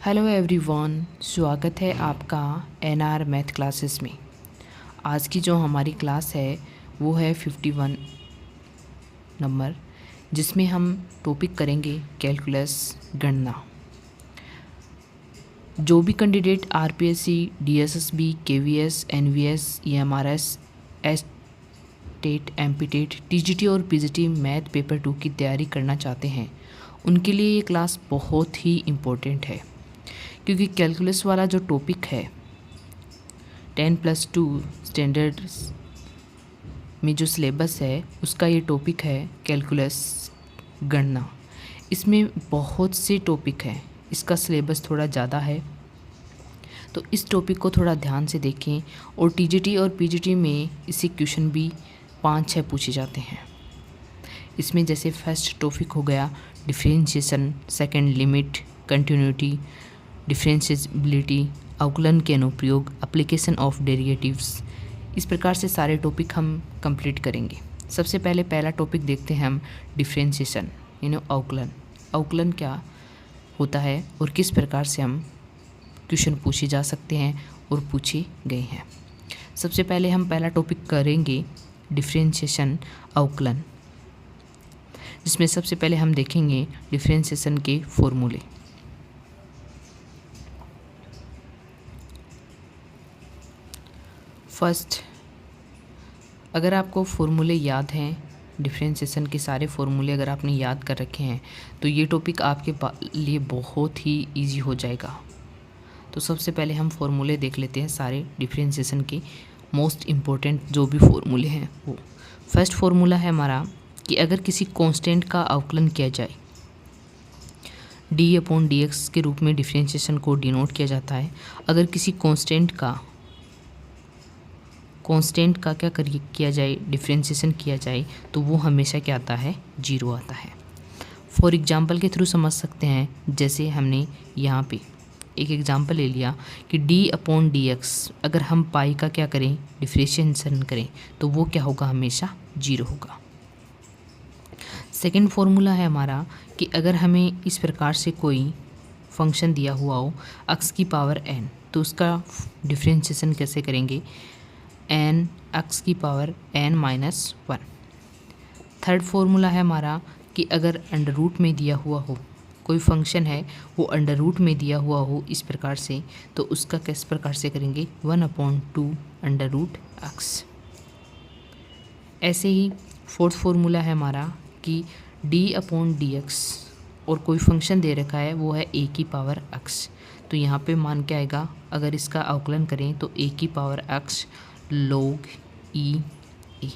Hello everyone, स्वागत है आपका एनआर मैथ क्लासेस में। आज की जो हमारी क्लास है वो है 51 नंबर, जिसमें हम टॉपिक करेंगे कैलकुलस गणना। जो भी candidate RPSC, DSSB, KVS, NVS, EMRS, TET, MPTET, TGT और पीजीटी मैथ पेपर 2 की तैयारी करना चाहते हैं, उनके लिए ये क्लास बहुत ही इम्पोर्टेंट है, क्योंकि कैलकुलस वाला जो टॉपिक है 10+2 स्टैंडर्ड में जो सिलेबस है उसका ये टॉपिक है कैलकुलस गणना। इसमें बहुत से टॉपिक हैं, इसका सिलेबस थोड़ा ज़्यादा है, तो इस टॉपिक को थोड़ा ध्यान से देखें। और टीजीटी और पीजीटी में इससे क्वेश्चन भी 5-6 पूछे जाते हैं। इसमें जैसे फर्स्ट टॉपिक हो गया differentiation, second limit, continuity, differentiability, अवकलन के अनुप्रयोग, एप्लीकेशन ऑफ डेरिवेटिव्स। इस प्रकार से सारे टॉपिक हम कंप्लीट करेंगे। सबसे पहले पहला टॉपिक देखते हैं हम डिफरेंशिएशन यानी अवकलन। अवकलन क्या होता है और किस प्रकार से हम क्वेश्चन पूछे जा सकते हैं और पूछे गए हैं। सबसे पहले हम पहला टॉपिक करेंगे डिफरेंशिएशन अवकलन, जिसमें सबसे पहले हम देखेंगे डिफरेंशिएशन के फॉर्मूले। फर्स्ट, अगर आपको फॉर्मूले याद हैं, डिफरेंशिएशन के सारे फॉर्मूले अगर आपने याद कर रखे हैं तो ये टॉपिक आपके लिए बहुत ही इजी हो जाएगा। तो सबसे पहले हम फॉर्मूले देख लेते हैं सारे डिफरेंशिएशन के मोस्ट इम्पोर्टेंट जो भी फॉर्मूले हैं वो। फर्स्ट फॉर्मूला है हमारा कि अगर किसी कांस्टेंट का अवकलन किया जाए, d/dx के रूप में डिफरेंशिएशन को डिनोट किया जाता है। अगर किसी कांस्टेंट का क्या किया जाए, डिफरेंशिएशन किया जाए, तो वो हमेशा क्या आता है, 0 आता है। फॉर एग्जांपल के थ्रू समझ सकते हैं, जैसे हमने यहाँ पे एक एग्जांपल ले लिया कि d/dx अगर हम पाई का क्या करें, डिफरेंशिएशन करें, तो वो क्या होगा, हमेशा 0 होगा। सेकंड फॉर्मूला है हमारा कि अगर हमें इस प्रकार से कोई फंक्शन दिया हुआ हो x की पावर n, तो उसका डिफरेंशिएशन कैसे करेंगे, n x की पावर n-1। थर्ड फॉर्मूला है हमारा कि अगर अंडर रूट में दिया हुआ हो कोई फंक्शन है, वो अंडर रूट में दिया हुआ हो इस प्रकार से, तो उसका किस प्रकार से करेंगे, 1/2√x। ऐसे ही फोर्थ फॉर्मूला है हमारा कि d/dx और कोई फंक्शन दे रखा है वो है a की पावर x, तो यहाँ पे मान क्या आएगा, अगर इसका अवकलन करें तो a की power x log e a।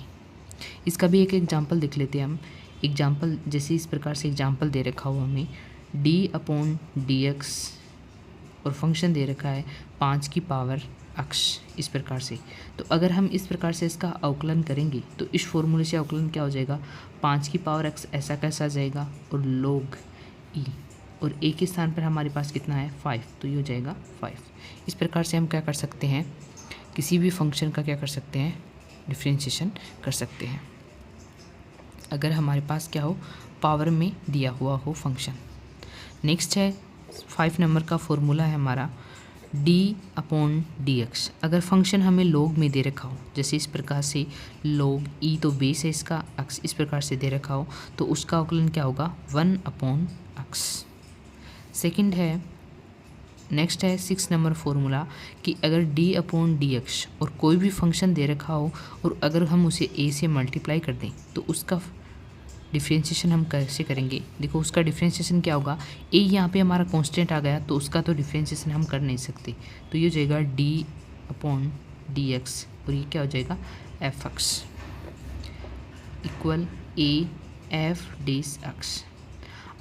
इसका भी एक एग्जांपल देख लेते हैं हम। एग्जांपल जैसे इस प्रकार से एग्जांपल दे रखा हुआ हमें d/dx और फंक्शन दे रखा है 5 की पावर x इस प्रकार से। तो अगर हम इस प्रकार से इसका अवकलन करेंगे तो इस फॉर्मूले से अवकलन क्या हो जाएगा, 5 की पावर x ऐसा कैसा जाएगा और log e, और a के स्थान पर हमारे पास कितना है, 5, तो ये हो जाएगा 5। इस प्रकार से हम क्या कर सकते हैं, किसी भी फंक्शन का क्या कर सकते हैं, डिफरेंशिएशन कर सकते हैं, अगर हमारे पास क्या हो, पावर में दिया हुआ हो फंक्शन। नेक्स्ट है 5 नंबर का फॉर्मूला है हमारा d/dx। अगर फंक्शन हमें log में दे रखा हो, जैसे इस प्रकार से log e, तो बेस है इसका x इस प्रकार से दे रखा हो, तो उसका अवकलन क्या होगा, 1/x। सेकंड है, नेक्स्ट है 6 नंबर फॉर्मूला कि अगर d/dx और कोई भी फंक्शन दे रखा हो और अगर हम उसे a से मल्टीप्लाई कर दें, तो उसका डिफरेंशिएशन हम कैसे करेंगे। देखो उसका डिफरेंशिएशन क्या होगा, a यहाँ पे हमारा कांस्टेंट आ गया, तो उसका तो डिफरेंशिएशन हम कर नहीं सकते, तो ये हो जाएगा d/dx और ये क्या हो जाएगा, f(x) इक्वल a f(x).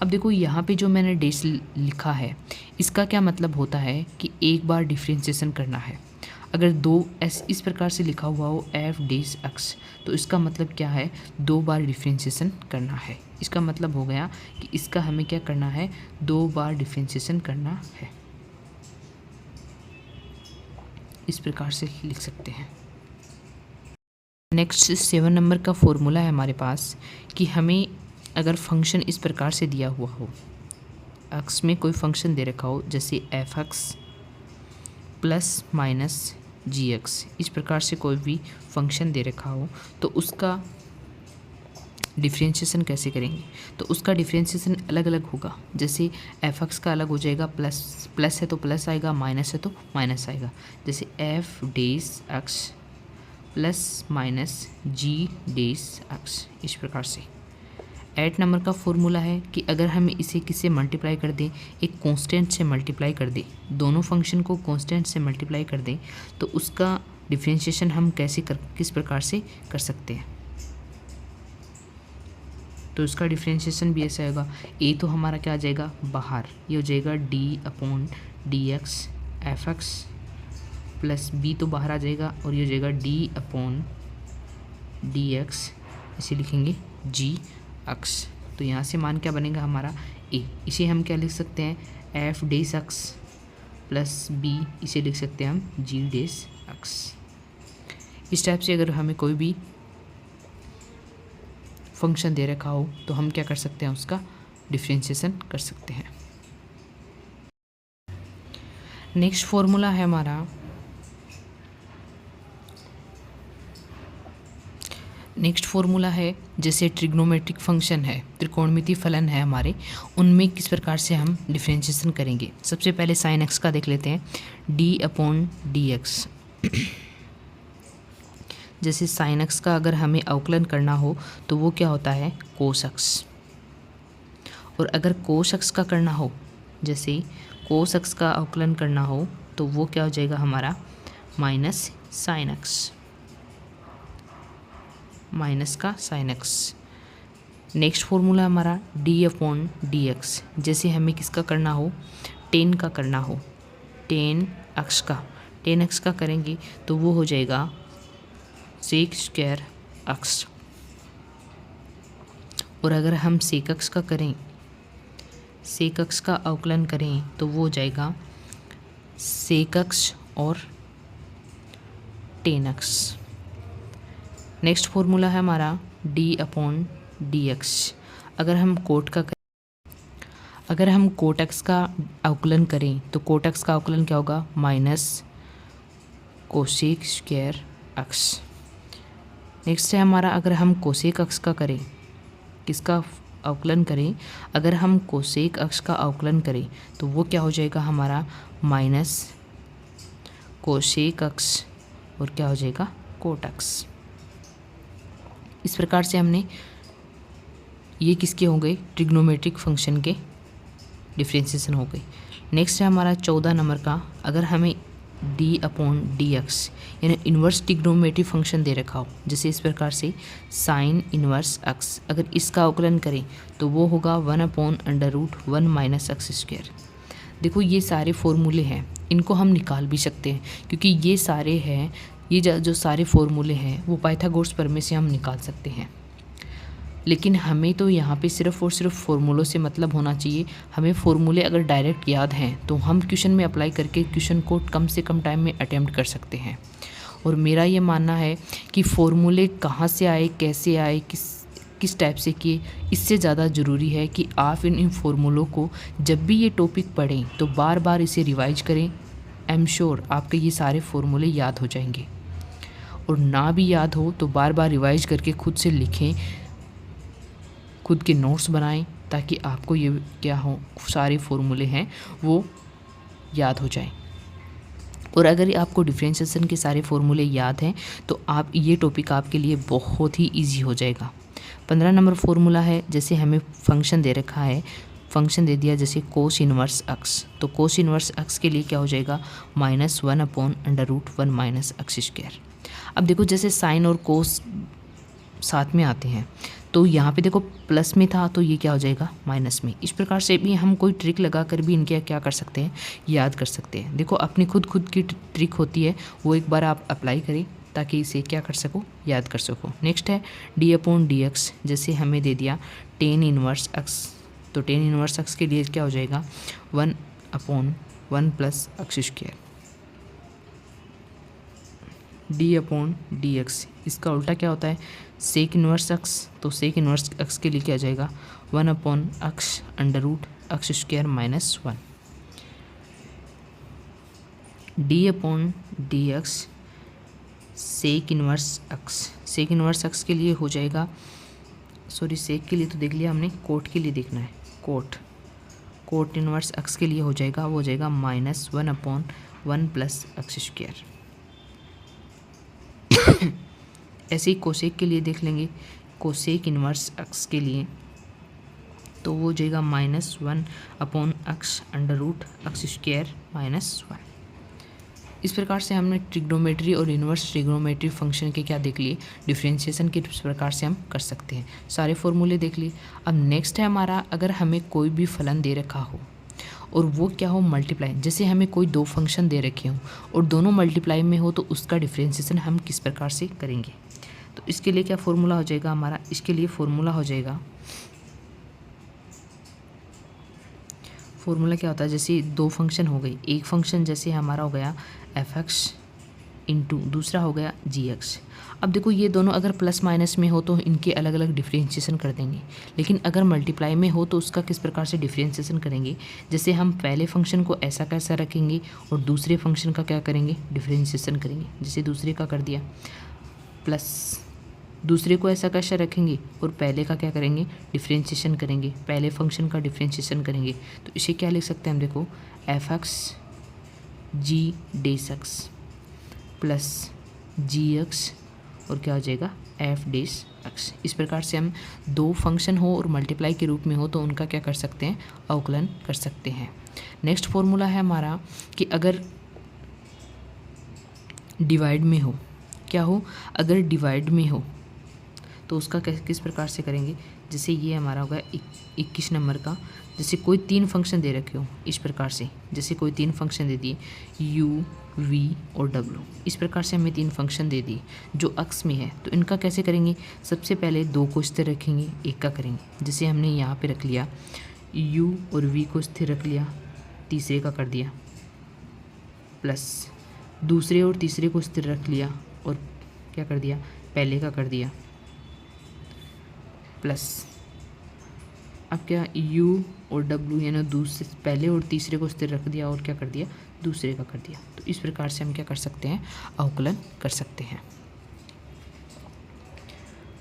अब देखो यहाँ पे जो मैंने डेस लिखा है, इसका क्या मतलब होता है कि एक बार डिफरेंशिएशन करना है। अगर इस प्रकार से लिखा हुआ हो f(x), तो इसका मतलब क्या है, 2 बार डिफरेंशिएशन करना है। इसका मतलब हो गया कि इसका हमें क्या करना है, 2 बार डिफरेंशिएशन करना है। इस प्रकार से लिख सकते हैं। नेक्स्ट 7 नंबर का फॉर्मूला है हमारे पास कि हमें अगर फंक्शन इस प्रकार से दिया हुआ हो एक्स में कोई फंक्शन दे रखा हो, जैसे एफ एक्स प्लस माइनस जी एक्स, इस प्रकार से कोई भी फंक्शन दे रखा हो तो उसका डिफ्रेंशिएशन कैसे करेंगे। तो उसका डिफ्रेंशिएशन अलग अलग होगा। जैसे एफ एक्स का अलग हो जाएगा, प्लस है तो प्लस आएगा, माइनस है तो माइनस आएगा। जैसे F dash x plus minus जी डेस एक्स, इस प्रकार से। 8 नंबर का फॉर्मूला है कि अगर हम इसे किससे मल्टीप्लाई कर दें, एक कांस्टेंट से मल्टीप्लाई कर दें, दोनों फंक्शन को कांस्टेंट से मल्टीप्लाई कर दें तो उसका डिफ्रेंशिएशन हम किस प्रकार से कर सकते हैं। तो इसका डिफ्रेंशिएशन भी ऐसा होगा, ए तो हमारा क्या आ जाएगा बाहर, ये हो जाएगा d upon D x f x, plus b तो बाहर आ जाएगा और ये हो जाएगा डी अपॉन डी एक्स, इसे लिखेंगे जी एक्स। तो यहाँ से मान क्या बनेगा हमारा ए, इसे हम क्या लिख सकते हैं F dash x plus B, इसे लिख सकते हैं हम जी डेस एक्स। इस टाइप से अगर हमें कोई भी फंक्शन दे रखा हो तो हम क्या कर सकते हैं, उसका डिफ्रेंशिएशन कर सकते हैं। नेक्स्ट फॉर्मूला है हमारा, नेक्स्ट फॉर्मूला है जैसे ट्रिग्नोमेट्रिक फंक्शन है, त्रिकोणमितीय फलन है हमारे, उनमें किस प्रकार से हम डिफ्रेंशिएशन करेंगे। सबसे पहले साइन एक्स का देख लेते हैं, डी अपॉन डी एक्स। जैसे साइन एक्स का अगर हमें अवकलन करना हो तो वो क्या होता है कोस एक्स, और अगर कोस एक्स का करना हो, जैसे कोस एक्स का अवकलन करना हो तो वो क्या हो जाएगा हमारा माइनस साइन एक्स, माइनस का साइन एक्स। नेक्स्ट फॉर्मूला हमारा डी अपॉन डी एक्स, जैसे हमें किसका करना हो टेन का करना हो, टेन एक्स का करेंगे तो वो हो जाएगा सेक स्क्वायर एक्स, और अगर हम सेक एक्स का करें, सेक एक्स का अवकलन करें तो वो हो जाएगा सेक एक्स और टेन एक्स। नेक्स्ट फॉर्मूला है हमारा डी अपॉन डी एक्स, अगर हम कोट एक्स का अवकलन करें तो कोट एक्स का अवकलन क्या होगा minus cosec square x. Next है हमारा, अगर हम कोसेक एक्स का करें, किसका अवकलन करें, अगर हम कोसेक एक्स का अवकलन करें तो वो क्या हो जाएगा हमारा माइनस कोसेक एक्स और क्या हो जाएगा कोट एक्स। इस प्रकार से हमने ये किसके हो गए ट्रिग्नोमेट्रिक फंक्शन के डिफ्रेंशिएशन हो गई। नेक्स्ट है हमारा 14 नंबर का, अगर हमें डी अपॉन डी एक्स यानी इन्वर्स ट्रिग्नोमेट्रिक फंक्शन दे रखा हो, जैसे इस प्रकार से साइन इन्वर्स एक्स, अगर इसका अवकलन करें तो वो होगा 1/√1 माइनस एक्स स्क्वायर। देखो ये सारे फॉर्मूले हैं, इनको हम निकाल भी सकते हैं क्योंकि ये सारे हैं, ये जो सारे फॉर्मूले हैं वो पाइथागोरस प्रमेय से हम निकाल सकते हैं। लेकिन हमें तो यहाँ पे सिर्फ़ और सिर्फ फॉर्मूलों से मतलब होना चाहिए। हमें फॉर्मूले अगर डायरेक्ट याद हैं तो हम क्वेश्चन में अप्लाई करके क्वेश्चन को कम से कम टाइम में अटेम्प्ट कर सकते हैं। और मेरा ये मानना है कि फॉर्मूले कहाँ से आए, कैसे आए, किस टाइप से किए, इससे ज़्यादा ज़रूरी है कि आप इन फॉर्मूलों को जब भी ये टॉपिक पढ़ें तो बार बार इसे रिवाइज करें। आई एम श्योर आपके ये सारे फॉर्मूले याद हो जाएंगे, और ना भी याद हो तो बार बार रिवाइज करके खुद से लिखें, खुद के नोट्स बनाएं, ताकि आपको ये क्या हो सारे फॉर्मूले हैं वो याद हो जाएं। और अगर आपको डिफरेंशिएशन के सारे फॉर्मूले याद हैं तो आप ये टॉपिक आपके लिए बहुत ही इजी हो जाएगा। 15 नंबर फॉर्मूला है, जैसे हमें फंक्शन दे रखा है, फंक्शन दे दिया जैसे कोस इनवर्स एक्स, तो कोस इनवर्स एक्स के लिए क्या हो जाएगा -1/√1 माइनस एक्स स्क्वायर। अब देखो जैसे साइन और कोस साथ में आते हैं तो यहाँ पे देखो प्लस में था तो ये क्या हो जाएगा माइनस में। इस प्रकार से भी हम कोई ट्रिक लगा कर भी इनके क्या कर सकते हैं, याद कर सकते हैं। देखो अपनी खुद की ट्रिक होती है, वो एक बार आप अप्लाई करें ताकि इसे क्या कर सको, याद कर सको। नेक्स्ट है डी अपॉन डी एक्स, जैसे हमें दे दिया टेन इनवर्स एक्स, तो टेन इनवर्स एक्स के लिए क्या हो जाएगा 1/1 plus x square. D upon D X, इसका उल्टा क्या होता है सेक इनवर्स एक्स, तो सेक इनवर्स एक्स के लिए क्या आ जाएगा 1/x x square minus 1, d upon D x sec inverse x. Sec inverse x के लिए हो जाएगा, सॉरी सेक के लिए तो देख लिया हमने, कोट के लिए देखना है। कोट इन्वर्स एक्स के लिए हो जाएगा, वो हो जाएगा minus 1 upon 1 plus x square. ऐसे ही कोसेक के लिए देख लेंगे, कोसेक इन्वर्स एक्स के लिए तो वो हो जाएगा minus 1 upon x under root x square minus 1। इस प्रकार से हमने ट्रिग्नोमेट्री और इन्वर्स ट्रिग्नोमेट्री फंक्शन के क्या देख लिए, डिफरेंशिएशन के इस प्रकार से हम कर सकते हैं। सारे फॉर्मूले देख लिए। अब नेक्स्ट है हमारा, अगर हमें कोई भी फलन दे रखा हो और वो क्या हो मल्टीप्लाई, जैसे हमें कोई दो फंक्शन दे रखे हों और दोनों मल्टीप्लाई में हो तो उसका डिफरेंशिएशन हम किस प्रकार से करेंगे। तो इसके लिए क्या फॉर्मूला हो जाएगा हमारा, इसके लिए फॉर्मूला हो जाएगा, फॉर्मूला क्या होता है, जैसे दो फंक्शन हो गई, एक फंक्शन जैसे हमारा हो गया एफ एक्स इंटू दूसरा हो गया जी एक्स। अब देखो ये दोनों अगर प्लस माइनस में हो तो इनके अलग अलग डिफरेंशिएशन कर देंगे, लेकिन अगर मल्टीप्लाई में हो तो उसका किस प्रकार से डिफरेंशिएशन करेंगे, जैसे हम पहले फंक्शन को ऐसा कैसा रखेंगे और दूसरे फंक्शन का क्या करेंगे, डिफरेंशिएशन करेंगे। जैसे दूसरे का कर दिया प्लस, दूसरे को ऐसा कैसा रखेंगे और पहले का क्या करेंगे, डिफरेंशिएशन करेंगे, पहले फंक्शन का डिफरेंशिएशन करेंगे। तो इसे क्या लिख सकते हैं हम, देखो एफ एक्स जी डेस एक्स प्लस जी एक्स और क्या हो जाएगा एफ डेस एक्स। इस प्रकार से हम दो फंक्शन हो और मल्टीप्लाई के रूप में हो तो उनका क्या कर सकते हैं, अवकलन कर सकते हैं। नेक्स्ट फॉर्मूला है हमारा कि अगर डिवाइड में हो, क्या हो, अगर डिवाइड में हो तो उसका किस प्रकार से करेंगे। जैसे ये हमारा होगा 21 नंबर का, जैसे कोई तीन फंक्शन दे रखे हो इस प्रकार से, जैसे कोई तीन फंक्शन दे दिए u v और w, इस प्रकार से हमें तीन फंक्शन दे दिए जो अक्स में है। तो इनका कैसे करेंगे, सबसे पहले दो को स्थिर रखेंगे, एक का करेंगे। जैसे हमने यहाँ पे रख लिया u और v को स्थिर रख लिया, तीसरे का कर दिया, प्लस दूसरे और तीसरे को स्थिर रख लिया और क्या कर दिया, पहले का कर दिया, प्लस अब क्या u और w यानी दूसरे पहले और तीसरे को स्थिर रख दिया और क्या कर दिया, दूसरे का कर दिया। तो इस प्रकार से हम क्या कर सकते हैं, अवकलन कर सकते हैं।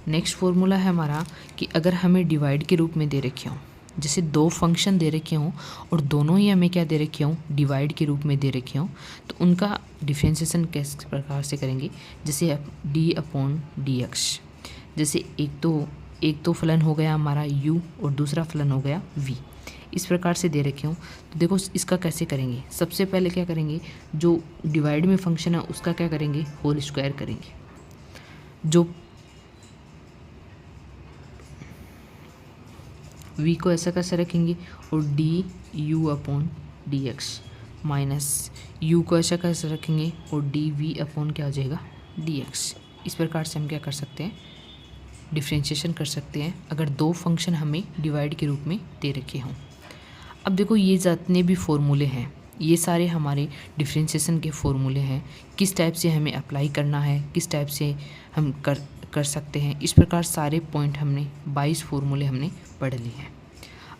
नेक्स्ट फॉर्मूला है हमारा कि अगर हमें डिवाइड के रूप में दे रखे हों, जैसे दो फंक्शन दे रखे हों और दोनों ही हमें क्या दे रखे हों, डिवाइड के रूप में दे रखे हों, तो उनका डिफरेंशिएशन किस प्रकार से करेंगे। जैसे डी अपॉन डी एक्स, जैसे एक तो फलन हो गया हमारा u और दूसरा फलन हो गया v, इस प्रकार से दे रखे हों। तो देखो इसका कैसे करेंगे, सबसे पहले क्या करेंगे, जो डिवाइड में फंक्शन है उसका क्या करेंगे, होल स्क्वायर करेंगे। जो v को ऐसा कैसे रखेंगे और D you upon D x minus u को ऐसा कैसे रखेंगे और डी वी अपॉन क्या हो जाएगा, डी एक्स। इस प्रकार से हम क्या कर सकते हैं, डिफरेंशिएशन कर सकते हैं अगर दो फंक्शन हमें डिवाइड के रूप में दे रखे हों। अब देखो ये जितने भी फॉर्मूले हैं ये सारे हमारे डिफरेंशिएशन के फॉर्मूले हैं, किस टाइप से हमें अप्लाई करना है, किस टाइप से हम कर सकते हैं। इस प्रकार सारे पॉइंट हमने 22 फॉर्मूले हमने पढ़ लिए हैं।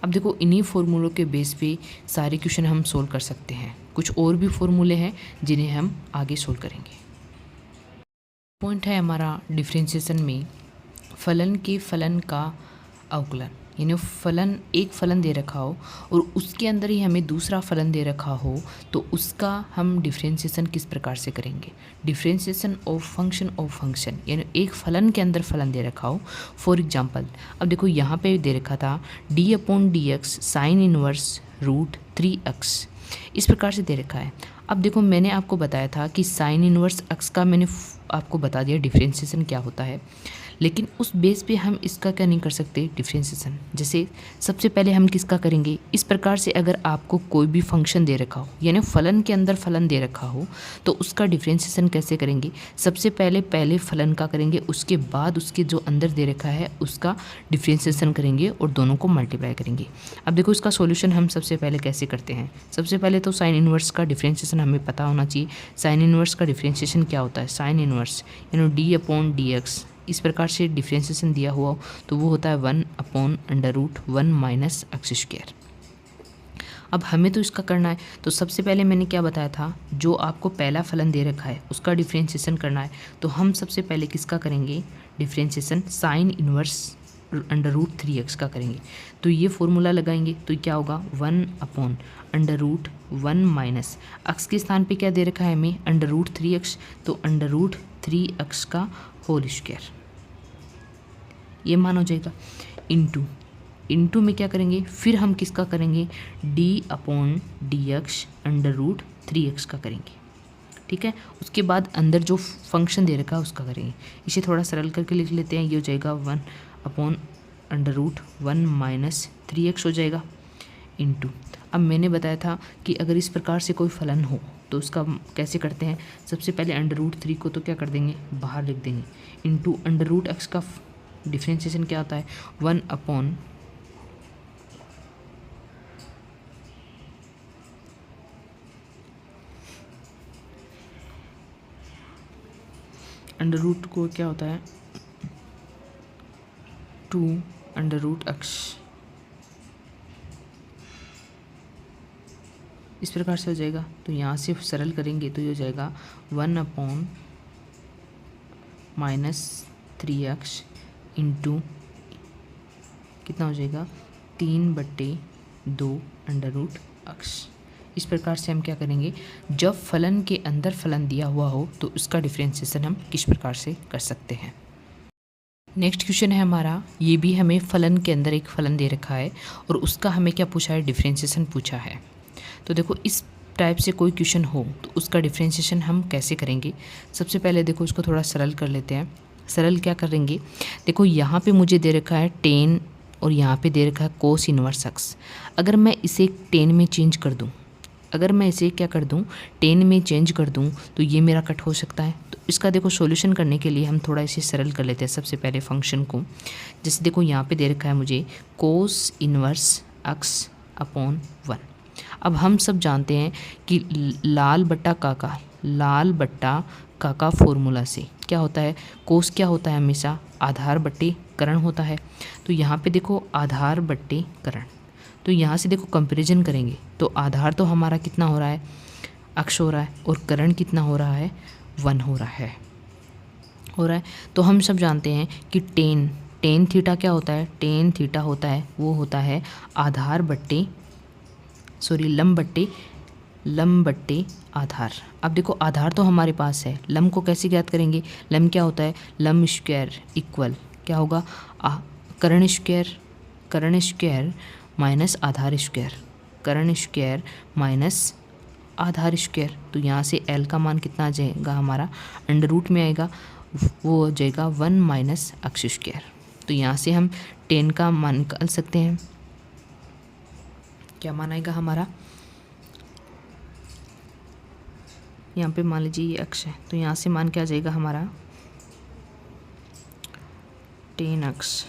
अब देखो इन्हीं फॉर्मूलों के बेस पे सारे क्वेश्चन हम सोल्व कर सकते हैं। कुछ और भी फॉर्मूले हैं जिन्हें हम आगे सोल्व करेंगे। पॉइंट है हमारा डिफरेंशिएशन में फलन के फलन का अवकलन, यानी फलन एक फलन दे रखा हो और उसके अंदर ही हमें दूसरा फलन दे रखा हो तो उसका हम डिफरेंशिएशन किस प्रकार से करेंगे। डिफरेंशिएशन ऑफ फंक्शन यानी एक फलन के अंदर फलन दे रखा हो। फॉर एग्जांपल अब देखो यहाँ पे दे रखा था d upon D x sine inverse root 3x, इस प्रकार से दे रखा है। अब देखो मैंने आपको बताया था कि साइन इनवर्स x का मैंने आपको बता दिया डिफरेंशिएशन क्या होता है, लेकिन उस बेस पे हम इसका क्या नहीं कर सकते, डिफरेंशिएशन। जैसे सबसे पहले हम किसका करेंगे, इस प्रकार से अगर आपको कोई भी फंक्शन दे रखा हो यानी फलन के अंदर फलन दे रखा हो तो उसका डिफरेंशिएशन कैसे करेंगे, सबसे पहले फलन का करेंगे, उसके बाद उसके जो अंदर दे रखा है उसका डिफरेंशिएशन करेंगे और दोनों को मल्टीप्लाई करेंगे। अब देखो इसका सॉल्यूशन हम सबसे पहले कैसे करते हैं। सबसे पहले तो साइन इनवर्स का डिफरेंशिएशन हमें पता होना चाहिए। साइन इनवर्स का डिफरेंशिएशन क्या होता है, साइन इनवर्स यानी डी अपॉन डी एक्स, इस प्रकार से डिफरेंशिएशन दिया हुआ तो वो होता है 1 upon under root 1 minus x square. अब हमें तो इसका करना है, तो सबसे पहले मैंने क्या बताया था, जो आपको पहला फलन दे रखा है उसका डिफ्रेंशिएशन करना है। तो हम सबसे पहले किसका करेंगे, differentiation sine inverse under root 3x का करेंगे। तो ये फॉर्मूला लगाएंगे तो क्या होगा 1/√1 माइनस x के स्थान पे क्या दे रखा है हमें, √3x, तो √3x का होल स्क्वायर, ये मान हो जाएगा। इंटू में क्या करेंगे, फिर हम किसका करेंगे, d/dx √3x का करेंगे, ठीक है। उसके बाद अंदर जो फंक्शन दे रखा है उसका करेंगे। इसे थोड़ा सरल करके लिख लेते हैं, ये हो जाएगा 1/√1 माइनस 3x हो जाएगा इंटू। अब मैंने बताया था कि अगर इस प्रकार से कोई फलन हो तो उसका कैसे करते हैं, सबसे पहले √3 को तो क्या कर देंगे, बाहर लिख देंगे, इंटू √x का डिफ्रेंशिएशन क्या होता है, 1/√1 को क्या होता है 2√x, इस प्रकार से हो जाएगा। तो यहाँ से सरल करेंगे तो ये हो जाएगा 1/-3x इंटू कितना हो जाएगा 3/2 इस प्रकार से हम क्या करेंगे, जब फलन के अंदर फलन दिया हुआ हो तो उसका डिफ्रेंशिएशन हम किस प्रकार से कर सकते हैं। नेक्स्ट क्वेश्चन है हमारा, ये भी हमें फलन के अंदर एक फलन दे रखा है और उसका हमें क्या पूछा है, डिफ्रेंशिएशन पूछा है। तो देखो इस टाइप से कोई क्वेश्चन हो तो उसका डिफ्रेंशिएशन हम कैसे करेंगे। सबसे पहले देखो इसको थोड़ा सरल कर लेते हैं। सरल क्या करेंगे, देखो यहाँ पे मुझे दे रखा है 10 और यहाँ पे दे रखा है कोस इनवर्स x। अगर मैं इसे 10 में चेंज कर दूँ, अगर मैं इसे क्या कर दूँ 10 में चेंज कर दूँ तो ये मेरा कट हो सकता है। तो इसका देखो सॉल्यूशन करने के लिए हम थोड़ा इसे सरल कर लेते हैं। सबसे पहले फंक्शन को, जैसे देखो यहाँ पे दे रखा है मुझे कोस इनवर्स x/1। अब हम सब जानते हैं कि लाल बट्टा काका फॉर्मूला से क्या होता है, कोस क्या होता है हमेशा आधार बट्टे करण होता है। तो यहाँ पे देखो आधार बट्टे करण, तो यहाँ से देखो कंपैरिजन करेंगे तो आधार तो हमारा कितना हो रहा है, x हो रहा है, और करण कितना हो रहा है, 1 हो रहा है। तो हम सब जानते हैं कि टेन थीटा क्या होता है, टेन थीटा होता है वो होता है आधार बट्टे लंब बट्टे आधार। अब देखो आधार तो हमारे पास है, लंब को कैसे ज्ञात करेंगे, लंब क्या होता है, लंब स्क्वायर इक्वल क्या होगा, कर्ण स्क्वायर माइनस आधार स्क्वायर, कर्ण स्क्वायर माइनस आधार स्क्वायर। तो यहाँ से L का मान कितना आ जाएगा हमारा, अंडर रूट में आएगा, वो हो जाएगा 1 माइनस x स्क्वायर। तो यहाँ से हम 10 का मान निकाल सकते हैं, क्या मान आएगा हमारा, यहाँ पे मान लीजिए ये x है, तो यहाँ से मान क्या आ जाएगा हमारा 10x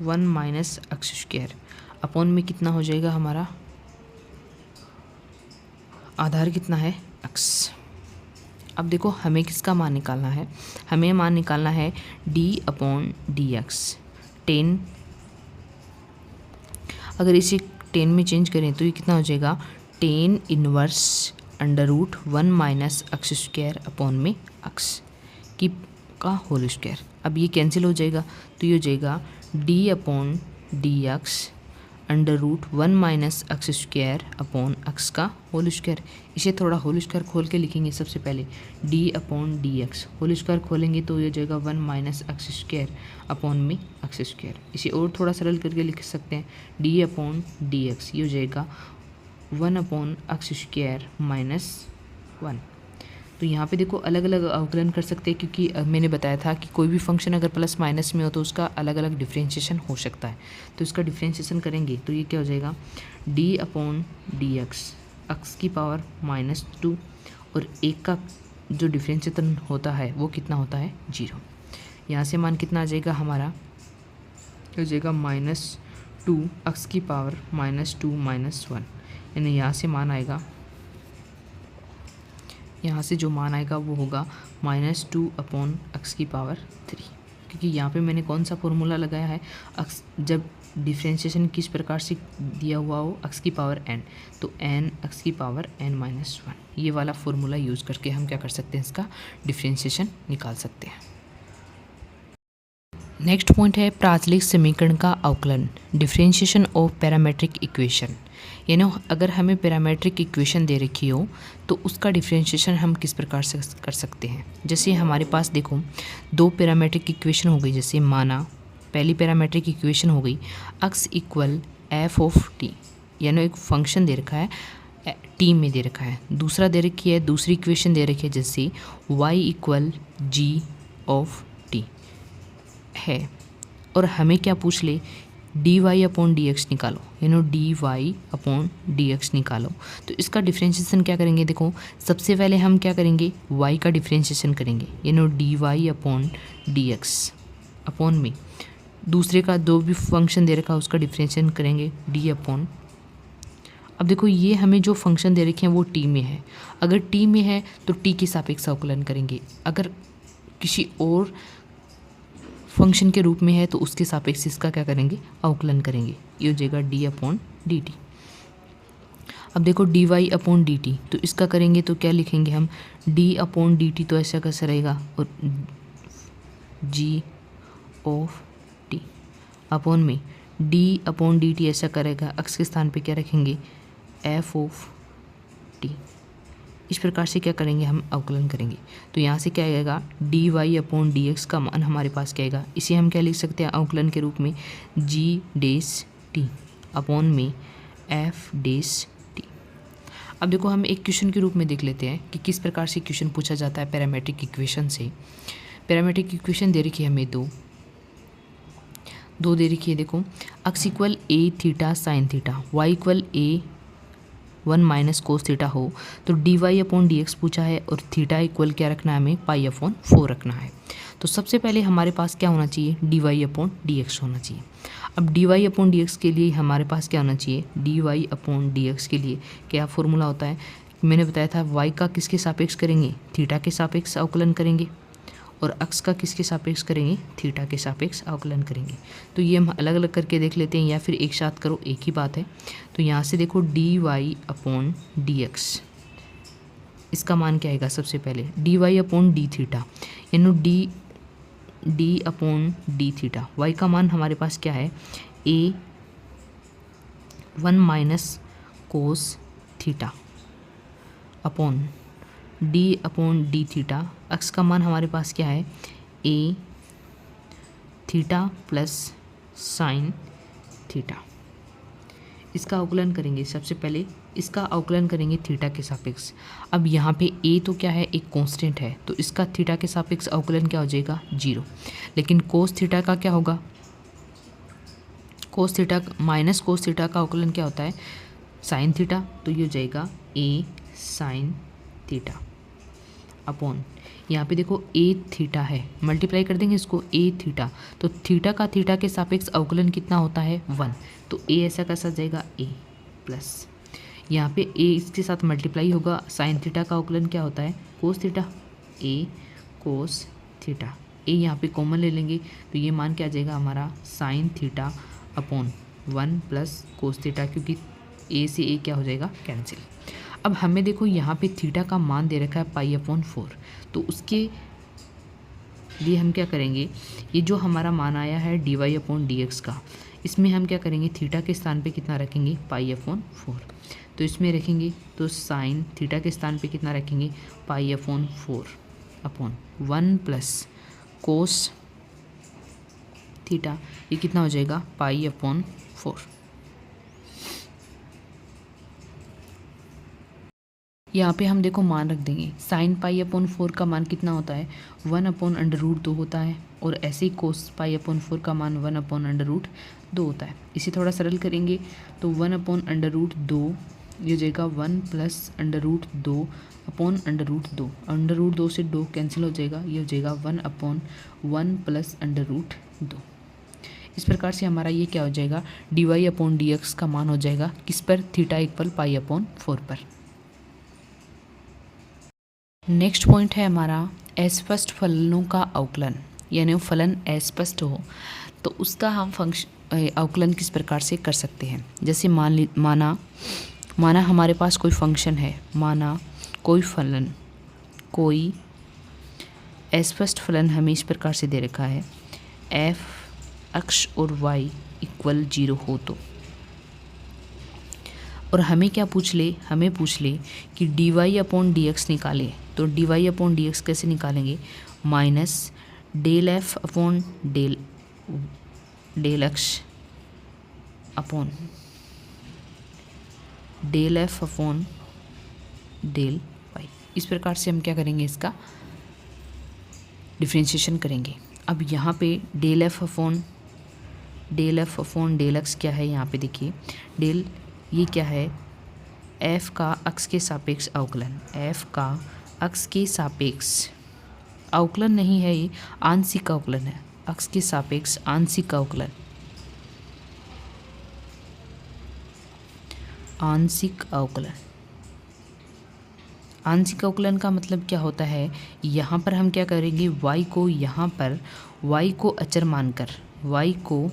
1 minus x square upon में कितना हो जाएगा हमारा, आधार कितना है x। अब देखो हमें किसका मान निकालना है, हमें मान निकालना है d/dx 10। अगर इसे 10 में चेंज करें तो ये कितना हो जाएगा 10 inverse √1 minus x square upon में x का होल स्क्वायर। अब ये कैंसिल हो जाएगा तो ये हो जाएगा d/dx √1 minus x square upon x का होल स्क्वायर। इसे थोड़ा होल स्क्वायर खोल के लिखेंगे। सबसे पहले d/dx होल स्क्वायर खोलेंगे तो ये हो जाएगा 1 माइनस x स्क्वायर अपॉन में x स्क्वायर। इसे और थोड़ा सरल करके लिख सकते हैं, d/dx ये हो जाएगा 1/x स्क्वायर माइनस 1। तो यहाँ पे देखो अलग अलग अवकलन कर सकते हैं, क्योंकि मैंने बताया था कि कोई भी फंक्शन अगर प्लस माइनस में हो तो उसका अलग अलग डिफ्रेंशिएशन हो सकता है। तो इसका डिफ्रेंशिएशन करेंगे तो ये क्या हो जाएगा d/dx x की पावर -2 और एक का जो डिफ्रेंशिएशन होता है वो कितना होता है 0। यहाँ से मान कितना आ जाएगा हमारा, हो जाएगा -2 x की पावर -2 -1, यानी यहाँ से मान आएगा, यहाँ से जो मान आएगा वो होगा -2/x की पावर 3, क्योंकि यहाँ पे मैंने कौन सा फॉर्मूला लगाया है, x जब डिफ्रेंशिएशन किस प्रकार से दिया हुआ हो, x की पावर n, तो n x की पावर n-1, ये वाला फॉर्मूला यूज़ करके हम क्या कर सकते हैं, इसका डिफ्रेंशिएशन निकाल सकते हैं। नेक्स्ट पॉइंट है प्राचलिक समीकरण का अवकलन, डिफ्रेंशिएशन ऑफ पैरामेट्रिक इक्वेशन। यानी अगर हमें पैरामेट्रिक इक्वेशन दे रखी हो तो उसका डिफ्रेंशिएशन हम किस प्रकार से कर सकते हैं। जैसे हमारे पास देखो दो पैरामेट्रिक इक्वेशन हो गई, जैसे माना पहली पैरामेट्रिक इक्वेशन हो गई x equal F of T, यानी एक फंक्शन दे रखा है टी में दे रखा है। दूसरा दे रखी है, दूसरी इक्वेशन दे रखी है जैसे y equal g of t है, और हमें क्या पूछ ले, d Y upon D x निकालो, यानी d Y upon D x निकालो। तो इसका डिफ्रेंशिएशन क्या करेंगे, देखो सबसे पहले हम क्या करेंगे, y का डिफ्रेंशिएशन करेंगे, यानी d Y upon D x upon में दूसरे का दो भी फंक्शन दे रखा है उसका डिफ्रेंशिएशन करेंगे डी अपॉन। अब देखो ये हमें जो फंक्शन दे रखे हैं वो टी में है, अगर टी में है तो टी के सापेक्ष अवकलन करेंगे, अगर किसी और फंक्शन के रूप में है तो उसके सापेक्ष इसका क्या करेंगे, अवकलन करेंगे, ये हो जाएगा डी अपॉन डी टी। अब देखो D Y upon d t, तो इसका करेंगे तो क्या लिखेंगे हम, डी अपॉन डी टी, तो ऐसा कैसे रहेगा, और जी ऑफ टी अपॉन में डी अपॉन डी टी ऐसा करेगा, एक्स के स्थान पे क्या रखेंगे, एफ ऑफ टी। इस प्रकार से क्या करेंगे, हम अवकलन करेंगे। तो यहाँ से क्या आएगा, d Y upon D x का मान हमारे पास क्या आएगा, इसे हम क्या लिख सकते हैं अवकलन के रूप में, जी डेस टी अपॉन में एफ डेस टी। अब देखो हम एक क्वेश्चन के रूप में देख लेते हैं कि किस प्रकार से क्वेश्चन पूछा जाता है पैरामेट्रिक इक्वेशन से। पैरामेट्रिक इक्वेशन दे रखी है हमें दो दे रखी है, देखो x equal A theta sine theta, y equal A 1 minus cos theta हो, तो D Y upon D X पूछा है और थीटा इक्वल क्या रखना है हमें, पाई अपॉन 4 रखना है। तो सबसे पहले हमारे पास क्या होना चाहिए, d Y upon D x होना चाहिए। अब d Y upon D x के लिए हमारे पास क्या होना चाहिए, d Y upon D x के लिए क्या फॉर्मूला होता है, मैंने बताया था y का किसके सापेक्ष करेंगे, थीटा के सापेक्ष अवकलन करेंगे, और x का किसके सापेक्ष करेंगे, थीटा के सापेक्ष अवकलन करेंगे। तो ये हम अलग अलग करके देख लेते हैं या फिर एक साथ करो, एक ही बात है। तो यहाँ से देखो D Y upon D X, इसका मान क्या आएगा, सबसे पहले D Y upon D theta, यानी D upon D theta, y का मान हमारे पास क्या है, A 1 minus cos theta upon D upon D theta, X का मान हमारे पास क्या है, A theta plus sine theta. इसका अवकलन करेंगे, सबसे पहले इसका अवकलन करेंगे थीटा के सापेक्ष। अब यहाँ पे ए तो क्या है, एक कांस्टेंट है, तो इसका थीटा के सापेक्ष अवकलन क्या हो जाएगा, 0। लेकिन कोस थीटा का क्या होगा, cos theta minus cos theta का अवकलन क्या होता है, साइन थीटा, तो ये हो जाएगा ए साइन थीटा अपॉन, यहाँ पे देखो ए थीटा है, मल्टीप्लाई कर देंगे इसको, ए थीटा, तो थीटा का थीटा के सापेक्ष अवकलन कितना होता है, 1, तो ए ऐसा कैसा जाएगा, ए प्लस, यहाँ पे ए इसके साथ मल्टीप्लाई होगा, साइन थीटा का अवकलन क्या होता है, कोस थीटा, ए कोस थीटा, ए यहाँ पे कॉमन ले लेंगे, तो ये मान क्या आ जाएगा हमारा, sine theta upon 1 plus cos theta, क्योंकि ए से ए क्या हो जाएगा, कैंसिल। अब हमें देखो यहाँ पे थीटा का मान दे रखा है पाई अपॉन 4, तो उसके लिए हम क्या करेंगे, ये जो हमारा मान आया है d Y upon D x का, इसमें हम क्या करेंगे, थीटा के स्थान पे कितना रखेंगे, पाई अपॉन 4, तो इसमें रखेंगे तो साइन थीटा के स्थान पे कितना रखेंगे, pi upon 4 upon 1 plus cos theta, ये कितना हो जाएगा, पाई अपॉन 4। यहाँ पे हम देखो मान रख देंगे, साइन पाई अपॉन 4 का मान कितना होता है, 1 अपॉन अंडर रूट 2 होता है, और ऐसे ही कोस पाई अपॉन 4 का मान 1 अपॉन अंडर रूट 2 होता है। इसे थोड़ा सरल करेंगे तो 1 अपॉन अंडर रूट 2, ये हो जाएगा 1 plus under root 2 upon under root 2, under root 2 से 2 कैंसिल हो जाएगा, ये हो जाएगा 1 अपॉन 1 प्लस अंडर रूट 2। इस प्रकार से हमारा ये क्या हो जाएगा, d Y upon D x का मान हो जाएगा किस पर, थीटा इक्वल पाई अपॉन 4 पर। नेक्स्ट पॉइंट है हमारा अस्पष्ट फलनों का अवकलन, यानी फलन अस्पष्ट हो तो उसका हम फंक्शन अवकलन किस प्रकार से कर सकते हैं। जैसे माना हमारे पास कोई फंक्शन है, माना कोई अस्पष्ट फलन हमें इस प्रकार से दे रखा है, f अक्ष और y इक्वल 0 हो तो, और हमें क्या पूछ ले, हमें पूछ ले कि dy/dx निकालें। तो dy/dx कैसे निकालेंगे, minus del f upon del X upon del f upon del y। इस प्रकार से हम क्या करेंगे, इसका डिफ्रेंशिएशन करेंगे। अब यहाँ पे del f upon del x क्या है, यहाँ पे देखिए डेल, ये क्या है, f का अक्ष के सापेक्ष अवकलन, f का अक्ष के सापेक्ष अवकलन नहीं है, ये आंशिक अवकलन है, अक्ष के सापेक्ष आंशिक अवकलन। आंशिक अवकलन का मतलब क्या होता है, यहाँ पर हम क्या करेंगे, y को यहाँ पर y को अचर मानकर, y को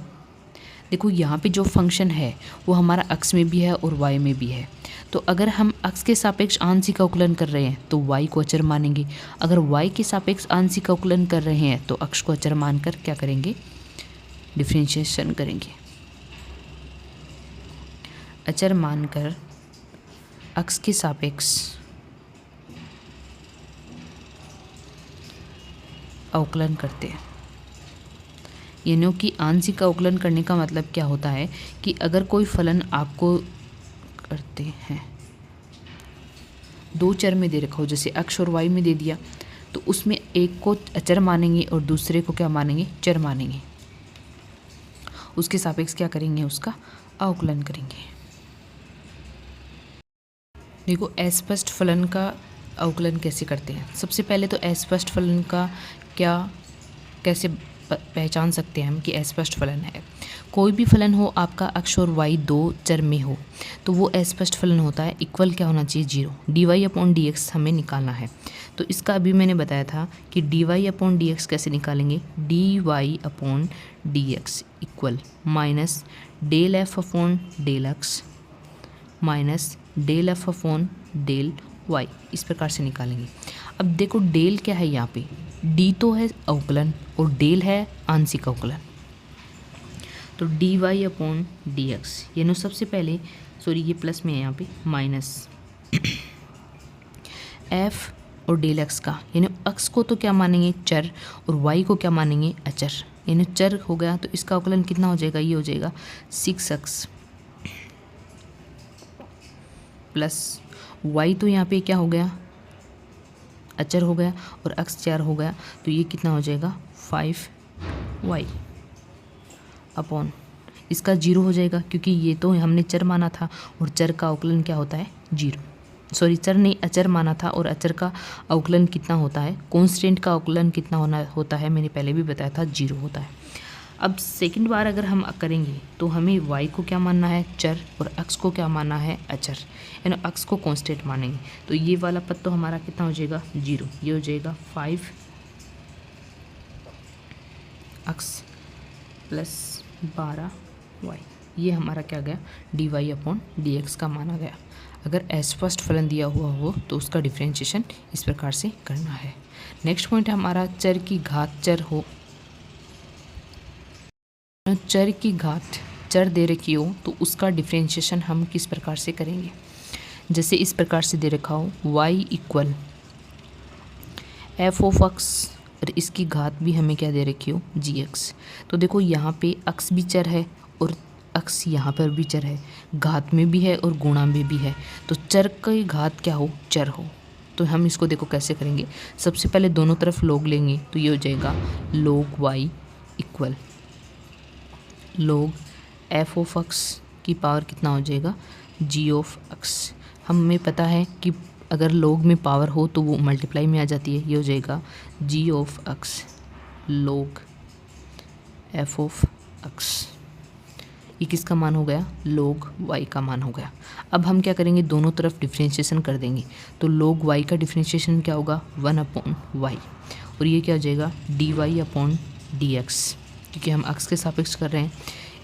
देखो यहाँ पे जो फंक्शन है वो हमारा अक्ष में भी है और y में भी है। तो अगर हम अक्ष के सापेक्ष आंशिक अवकलन कर रहे हैं तो y को अचर मानेंगे, अगर y के सापेक्ष आंशिक अवकलन कर रहे हैं तो अक्ष को अचर मानकर क्या करेंगे, डिफरेंशिएशन करेंगे। अचर मानकर अक्ष के सापेक्ष अवकलन करते हैं। यानी कि आंशिक अवकलन करने का मतलब क्या होता है कि अगर कोई फलन आपको करते हैं, दो चर में दे रखा हो, जैसे अक्ष और y में दे दिया, तो उसमें एक को अचर मानेंगे और दूसरे को क्या मानेंगे, चर मानेंगे, उसके सापेक्ष क्या करेंगे, उसका अवकलन करेंगे। देखो अस्पष्ट फलन का अवकलन कैसे करते हैं। सबसे पहले तो अस्पष्ट फलन का कैसे पहचान सकते हैं हम कि अस्पष्ट फलन है। कोई भी फलन हो आपका अक्ष और y दो चर में हो तो वो अस्पष्ट फलन होता है। इक्वल क्या होना चाहिए, 0। dy/dx हमें निकालना है। तो इसका अभी मैंने बताया था कि dy/dx कैसे निकालेंगे, dy/dx equal minus del f upon del x minus del f upon del y, इस प्रकार से निकालेंगे। अब देखो डेल क्या है, यहाँ पे d तो है अवकलन और डेल है आंशिक अवकलन। तो dy/dx यानी सबसे पहले, सॉरी ये प्लस में है यहाँ पे, माइनस f और डेल x का, यानी x को तो क्या मानेंगे चर और y को क्या मानेंगे अचर, यानी चर हो गया। तो इसका अवकलन कितना हो जाएगा, ये हो जाएगा 6x प्लस y तो यहाँ पे क्या हो गया, अचर हो गया, और x चर हो गया, तो ये कितना हो जाएगा 5y अपॉन इसका 0 हो जाएगा, क्योंकि ये तो हमने चर माना था और चर का अवकलन क्या होता है 0, सॉरी चर नहीं अचर माना था और अचर का अवकलन कितना होता है, कांस्टेंट का अवकलन कितना होता है, मैंने पहले भी बताया था 0 होता है। अब सेकंड बार अगर हम करेंगे तो हमें y को क्या मानना है चर और x को क्या मानना है अचर, यानी x को कांस्टेंट मानेंगे। तो ये वाला पद तो हमारा कितना हो जाएगा 0, ये हो जाएगा 5x प्लस 12y, ये हमारा क्या गया dy/dx का माना गया। अगर अस्पष्ट फलन दिया हुआ हो तो उसका डिफरेंशिएशन इस प्रकार से करना है। नेक्स्ट पॉइंट है हमारा चर की घात चर हो, चर की घात चर दे रखी हो तो उसका डिफरेंशिएशन हम किस प्रकार से करेंगे। जैसे इस प्रकार से दे रखा हो y equal f of x और इसकी घात भी हमें क्या दे रखी हो gx। तो देखो यहाँ पे x भी चर है और x यहाँ पर भी चर है, घात में भी है और गुणा में भी है। तो चर की घात क्या हो चर हो, तो हम इसको देखो कैसे करेंगे। सबसे पहले दोनों तरफ लोग लेंगे तो ये हो जाएगा log y equal log f of x की पावर कितना हो जाएगा g ऑफ x। हमें पता है कि अगर log में पावर हो तो वो मल्टीप्लाई में आ जाती है, ये हो जाएगा g of x log f of x। ये किसका मान हो गया log y का मान हो गया। अब हम क्या करेंगे दोनों तरफ डिफरेंशिएशन कर देंगे। तो log y का डिफरेंशिएशन क्या होगा 1/y और ये क्या हो जाएगा dy/dx, क्योंकि हम x के सापेक्ष कर रहे हैं।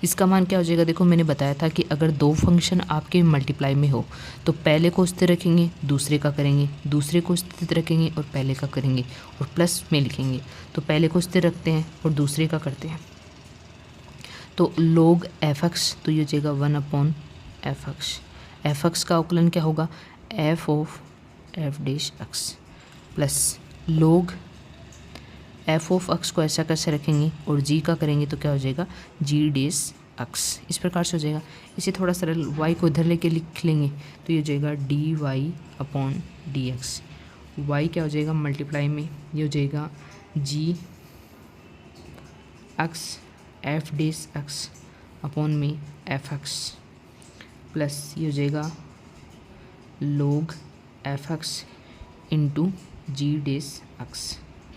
इसका मान क्या हो जाएगा, देखो मैंने बताया था कि अगर दो फंक्शन आपके मल्टीप्लाई में हो तो पहले को स्थिर रखेंगे, दूसरे का करेंगे, दूसरे को स्थिर रखेंगे और पहले का करेंगे और प्लस में लिखेंगे। तो पहले को स्थिर रखते हैं और दूसरे का करते हैं। तो log f(x) तो ये हो जाएगा 1/f(x). f(x) का अवकलन क्या होगा, f of f(x) plus log f of x को ऐसा कैसे रखेंगे और g का करेंगे तो क्या हो जाएगा g(x). इस प्रकार से हो जाएगा। इसे थोड़ा सरल y को इधर लेके लिख लेंगे तो ये हो जाएगा dy/dx। y क्या हो जाएगा मल्टीप्लाई में, ये हो जाएगा g x f(x) अपॉन में f(x) प्लस ये हो जाएगा log f(x) इंटू g(x).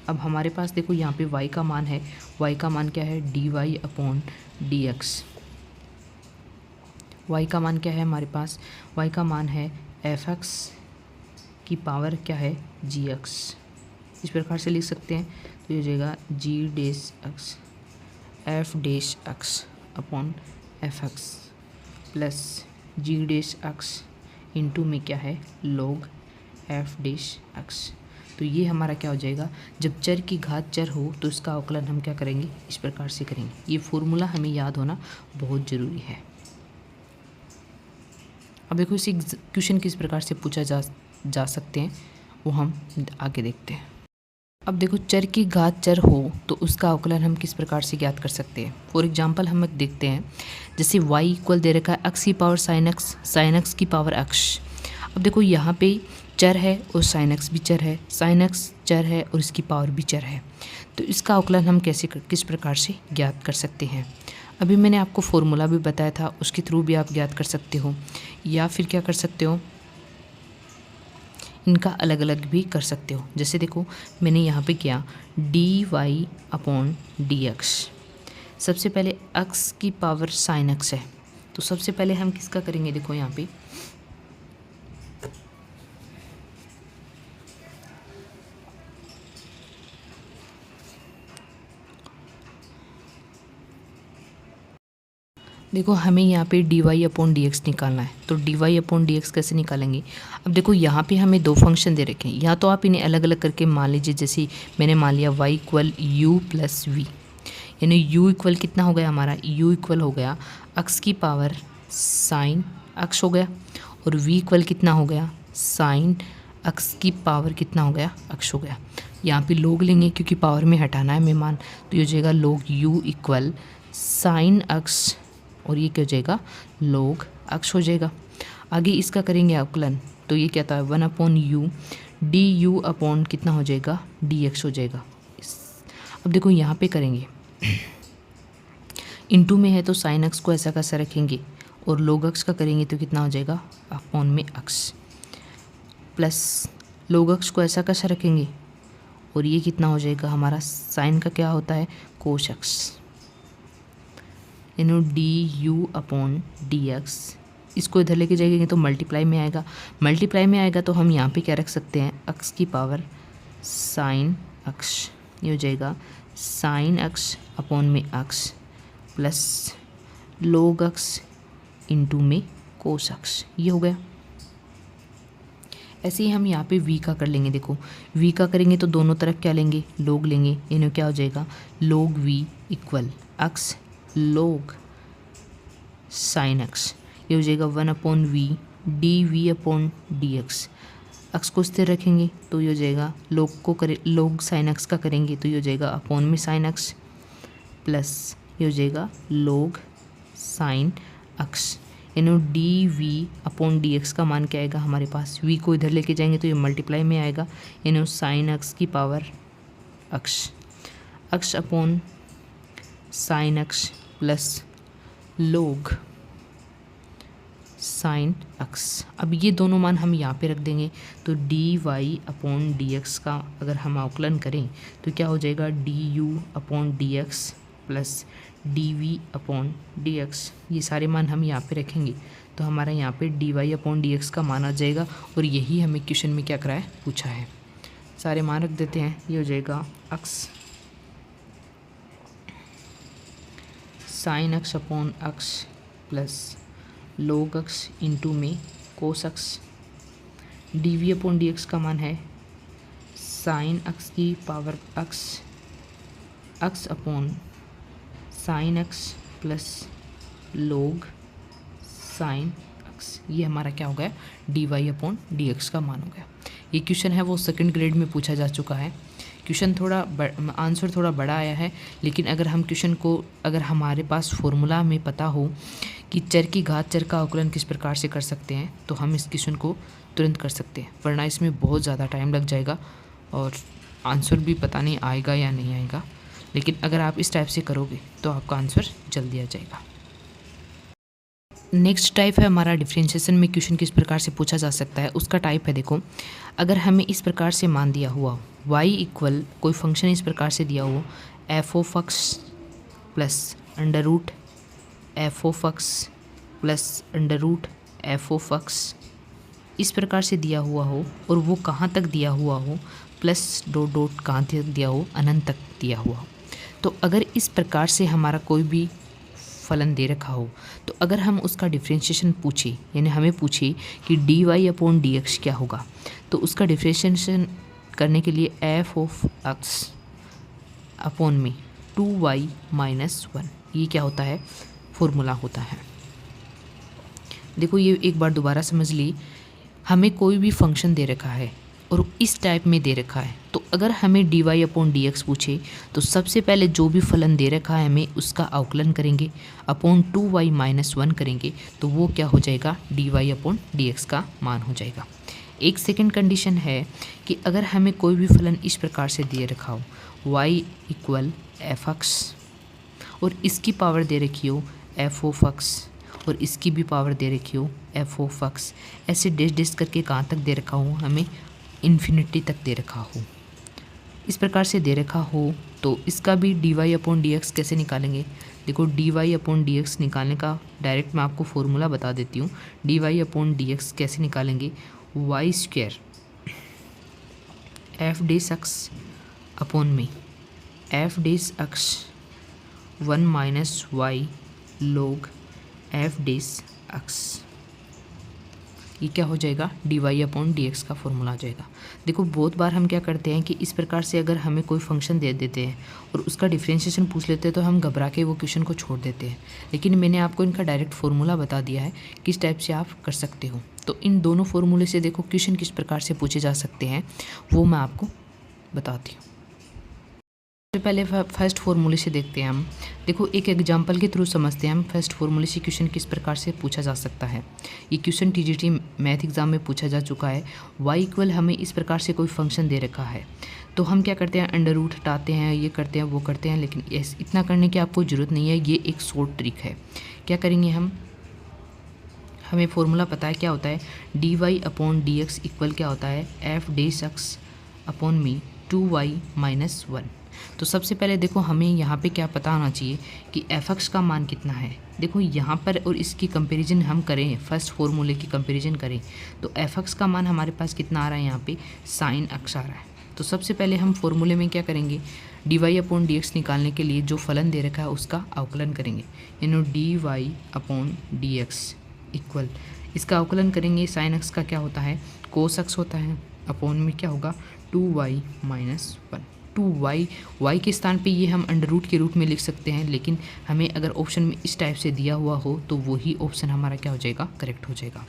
अब हमारे पास देखो यहाँ पे y का मान है, y का मान क्या है dy/dx। y का मान क्या है हमारे पास, y का मान है f(x) की पावर क्या है gx। इस प्रकार से लिख सकते हैं तो ये हो जाएगा g(x) f(x) upon f(x) plus g(x) into में क्या है log f(x). तो ये हमारा क्या हो जाएगा, जब चर की घात चर हो तो इसका अवकलन हम क्या करेंगे, इस प्रकार से करेंगे। ये फॉर्मूला हमें याद होना बहुत ज़रूरी है। अब देखो इसी क्वेश्चन किस प्रकार से पूछा जा सकते हैं वो हम आगे देखते हैं। अब देखो चर की घात चर हो तो उसका अवकलन हम किस प्रकार से ज्ञात कर सकते हैं। फॉर एग्जांपल हम देखते हैं, जैसे y इक्वल दे रखा है x की पावर sin x की पावर x। अब देखो यहाँ पे चर है और sin x भी चर है, sin x चर है और इसकी पावर भी चर है। तो इसका अवकलन हम किस प्रकार से ज्ञात कर सकते हैं। अभी मैंने आपको फॉर्मूला भी बताया था, उसके थ्रू भी आप ज्ञात कर सकते हो, या फिर क्या कर सकते हो, इनका अलग अलग भी कर सकते हो। जैसे देखो मैंने यहाँ पे किया dy/dx। सबसे पहले x की पावर sin x है तो सबसे पहले हम किसका करेंगे, देखो यहाँ पे देखो हमें यहाँ पे dy/dx निकालना है। तो dy/dx कैसे निकालेंगे। अब देखो यहाँ पे हमें दो फंक्शन दे रखे हैं, या तो आप इन्हें अलग अलग करके मान लीजिए। जैसे मैंने मान लिया y equal u plus v, यानी u इक्वल कितना हो गया हमारा, u इक्वल हो गया x की पावर साइन x हो गया, और v इक्वल कितना हो गया साइन x की पावर कितना हो गया x हो गया। यहाँ पे लोग लेंगे क्योंकि पावर में हटाना है मेहमान, तो ये हो जाएगा log u equal sine x और ये क्या हो जाएगा log x हो जाएगा। आगे इसका करेंगे अवकलन तो ये क्या था 1/u du अपॉन कितना हो जाएगा dx हो जाएगा। अब देखो यहाँ पे करेंगे इंटू में है तो साइन x को ऐसा कैसा रखेंगे और log x का करेंगे तो कितना हो जाएगा अपॉन में x, प्लस log x को ऐसा कैसा रखेंगे और ये कितना हो जाएगा हमारा साइन का क्या होता है कोस x, यानी du/dx। इसको इधर लेके जाएंगे तो मल्टीप्लाई में आएगा, मल्टीप्लाई में आएगा तो हम यहाँ पे क्या रख सकते हैं x की पावर साइन x, ये हो जाएगा साइन x अपॉन में x plus log x into में कोस x, ये हो गया। ऐसे ही हम यहाँ पे v का कर लेंगे। देखो v का करेंगे तो दोनों तरफ क्या लेंगे log लेंगे, यानी क्या हो जाएगा log v equal x log sine x, ये हो जाएगा 1/v dv/dx। x को स्थिर रखेंगे तो ये हो जाएगा log साइन x का करेंगे तो ये हो जाएगा अपॉन में साइन x प्लस ये हो जाएगा log साइन x, यानी dv/dx का मान क्या आएगा हमारे पास, v को इधर लेके जाएंगे तो ये मल्टीप्लाई में आएगा, यानी साइन x की power x upon sine x plus log sine x। अब ये दोनों मान हम यहाँ पे रख देंगे तो dy/dx का अगर हम अवकलन करें तो क्या हो जाएगा du/dx प्लस dv/dx। ये सारे मान हम यहाँ पे रखेंगे तो हमारा यहाँ पे dy/dx का मान आ जाएगा, और यही हमें क्वेश्चन में क्या करा है पूछा है। सारे मान रख देते हैं, ये हो जाएगा x sine X upon X plus log X into में cos X. D V upon D x का मान है साइन अक्स की power X, X upon sine X plus log sine X. ये हमारा क्या हो गया, D Y upon D x का मान हो गया। ये क्वेश्चन है वो सेकंड ग्रेड में पूछा जा चुका है। क्वेश्चन थोड़ा आंसर थोड़ा बड़ा आया है, लेकिन अगर हम क्वेश्चन को, अगर हमारे पास फॉर्मूला में पता हो कि चर की घात चर का अवकलन किस प्रकार से कर सकते हैं, तो हम इस क्वेश्चन को तुरंत कर सकते हैं, वरना इसमें बहुत ज़्यादा टाइम लग जाएगा और आंसर भी पता नहीं आएगा या नहीं आएगा। लेकिन अगर आप इस टाइप से करोगे तो आपका आंसर जल्दी आ जाएगा। नेक्स्ट टाइप है हमारा डिफरेंशिएशन में क्वेश्चन किस प्रकार से पूछा जा सकता है, उसका टाइप है देखो, अगर हमें इस प्रकार से मान दिया हुआ y इक्वल कोई फंक्शन इस प्रकार से दिया हो f of x plus under root f of x plus under root f of x, इस प्रकार से दिया हुआ हो और वो कहाँ तक दिया हुआ हो, प्लस डॉट डॉट कहाँ तक दिया हो, अनंत तक दिया हुआ हो। तो अगर इस प्रकार से हमारा कोई भी फलन दे रखा हो, तो अगर हम उसका डिफरेंशिएशन पूछे, यानी हमें पूछे कि d Y upon D x क्या होगा, तो उसका डिफरेंशिएशन करने के लिए एफ ऑफ एक्स अपॉन में 2y माइनस 1, ये क्या होता है, फॉर्मूला होता है। देखो ये एक बार दोबारा समझ ली, हमें कोई भी फंक्शन दे रखा है और इस टाइप में दे रखा है, तो अगर हमें d Y upon D x पूछे तो सबसे पहले जो भी फलन दे रखा है हमें उसका अवकलन करेंगे, अपॉन 2y माइनस 1 करेंगे, तो वो क्या हो जाएगा, d Y upon D x का मान हो जाएगा। एक सेकंड कंडीशन है कि अगर हमें कोई भी फलन इस प्रकार से दे रखा हो y इक्वल एफ एक्स और इसकी पावर दे रखी हो एफ ऑफ एक्स और इसकी भी पावर दे रखी हो एफ ऑफ एक्स, ऐसे डैश डैश करके कहाँ तक दे रखा हो, हमें इन्फिनिटी तक दे रखा हो, इस प्रकार से दे रखा हो, तो इसका भी d Y upon D x कैसे निकालेंगे। देखो D Y upon D x निकालने का डायरेक्ट मैं आपको फॉर्मूला बता देती हूँ। D Y upon D x कैसे निकालेंगे, y square f dash x upon में f dash x 1 minus y log f dash x, ये क्या हो जाएगा, d Y upon D x का फॉर्मूला आ जाएगा। देखो बहुत बार हम क्या करते हैं कि इस प्रकार से अगर हमें कोई फंक्शन दे देते हैं और उसका डिफरेंशिएशन पूछ लेते हैं तो हम घबरा के वो क्वेश्चन को छोड़ देते हैं, लेकिन मैंने आपको इनका डायरेक्ट फार्मूला बता दिया है किस टाइप से आप कर सकते हो। तो इन दोनों फार्मूले से देखो क्वेश्चन किस प्रकार से पूछे जा सकते हैं वो मैं आपको बताती हूँ। सबसे पहले फर्स्ट फार्मूले से देखते हैं हम। देखो एक एग्जांपल के थ्रू समझते हैं हम फर्स्ट फार्मूले से क्वेश्चन किस प्रकार से पूछा जा सकता है। ये क्वेश्चन टीजीटी मैथ एग्जाम में पूछा जा चुका है। y इक्वल हमें इस प्रकार से कोई फंक्शन दे रखा है, तो हम क्या करते हैं, अंडर रूट हटाते हैं, ये करते हैं वो करते हैं, लेकिन इतना करने की आपको ज़रूरत नहीं है, ये एक शॉर्ट ट्रिक है। क्या करेंगे हम, हमें फॉर्मूला पता है क्या होता है, d Y upon D x equal क्या होता है, एफ डेस एक्स अपॉन में 2y माइनस 1। तो सबसे पहले देखो हमें यहाँ पे क्या पता होना चाहिए कि एफ एक्स का मान कितना है। देखो यहाँ पर और इसकी कंपैरिजन हम करें, फर्स्ट फार्मूले की कंपैरिजन करें तो एफ एक्स का मान हमारे पास कितना आ रहा है, यहाँ पे साइन एक्स आ रहा है। तो सबसे पहले हम फार्मूले में क्या करेंगे, d Y upon D x निकालने के लिए जो फलन दे रखा है उसका अवकलन करेंगे, यानी d Y upon D x equal, इसका अवकलन करेंगे, साइन एक्स का क्या होता है, कोस एक्स होता है, अपॉन में क्या होगा 2y माइनस 1। 2y, y के स्थान पे ये हम अंडर रूट के रूप में लिख सकते हैं, लेकिन हमें अगर ऑप्शन में इस टाइप से दिया हुआ हो तो वही ऑप्शन हमारा क्या हो जाएगा, करेक्ट हो जाएगा।